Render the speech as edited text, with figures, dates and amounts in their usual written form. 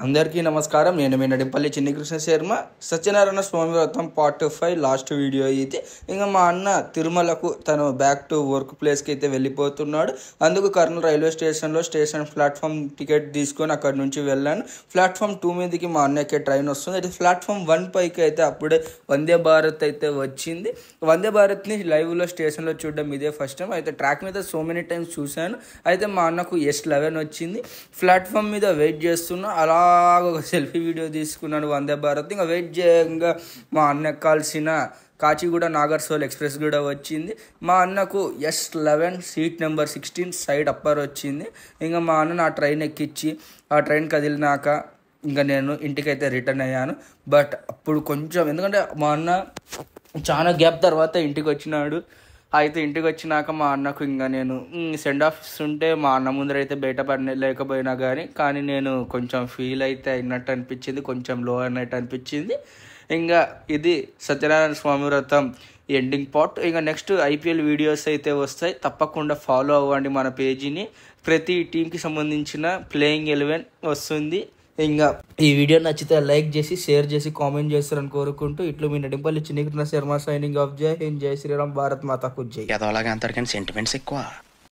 అందరికీ నమస్కారం. నేను మీ నడింపల్లి చిన్ని కృష్ణ శర్మ. సత్యనారాయణ స్వామి వ్రతం పార్ట్ 5 లాస్ట్ వీడియో అయితే ఇంకా మా అన్న తిరుమలకు తను బ్యాక్ టు వర్క్ ప్లేస్కి అయితే వెళ్ళిపోతున్నాడు. అందుకు కర్నూలు రైల్వే స్టేషన్లో స్టేషన్ ప్లాట్ఫామ్ టికెట్ తీసుకొని అక్కడి నుంచి వెళ్ళాను. ప్లాట్ఫామ్ 2 మీదకి మా అన్నకే ట్రైన్ వస్తుంది. అయితే ప్లాట్ఫామ్ 1 పైకి అయితే అప్పుడే వందే భారత్ అయితే వచ్చింది. వందే భారత్ని లైవ్లో స్టేషన్లో చూడడం ఇదే ఫస్ట్ టైం. అయితే ట్రాక్ మీద సో మెనీ టైమ్స్ చూశాను. అయితే మా అన్నకు S11 వచ్చింది. ప్లాట్ఫామ్ మీద వెయిట్ చేస్తున్నా. అలాగ ఒక సెల్ఫీ వీడియో తీసుకున్నాను వందే భారత్. ఇంకా వెయిట్ చేయంగా మా అన్న ఎక్కాల్సిన కాచిగూడ నాగర్సోల్ ఎక్స్ప్రెస్ కూడా వచ్చింది. మా అన్నకు S11 seat number 16 side upper వచ్చింది. ఇంకా మా అన్న నా ట్రైన్ ఎక్కించి ఆ ట్రైన్ కదిలినాక ఇంకా నేను ఇంటికైతే రిటర్న్ అయ్యాను. బట్ అప్పుడు కొంచెం ఎందుకంటే మా అన్న చాలా గ్యాప్ తర్వాత ఇంటికి వచ్చినాడు. అయితే ఇంటికి వచ్చినాక మా అన్నకు ఇంకా నేను సెండ్ ఆఫ్ ఇస్తుంటే మా అన్న ముందర అయితే బయట లేకపోయినా కానీ నేను కొంచెం ఫీల్ అయితే అయినట్టు అనిపించింది, కొంచెం లో అయినట్టు అనిపించింది. ఇంకా ఇది సత్యనారాయణ స్వామి వ్రతం ఎండింగ్ పార్ట్. ఇంకా నెక్స్ట్ IPL వీడియోస్ అయితే వస్తాయి, తప్పకుండా ఫాలో అవ్వండి మన పేజీని. ప్రతి టీంకి సంబంధించిన ప్లేయింగ్ 11 వస్తుంది. ఇంకా ఈ వీడియో నచ్చితే లైక్ చేసి షేర్ చేసి కామెంట్ చేస్తారని కోరుకుంటూ ఇట్లు మీ నడింపల్లి చిన్ని కృష్ణ శర్మ సైనింగ్ ఆఫ్. జై హింద్, జై శ్రీరామ్, భారత్ మాతాకు జై. ఎదవలాగా అంటారు కానీ సెంటిమెంట్స్ ఎక్కువ.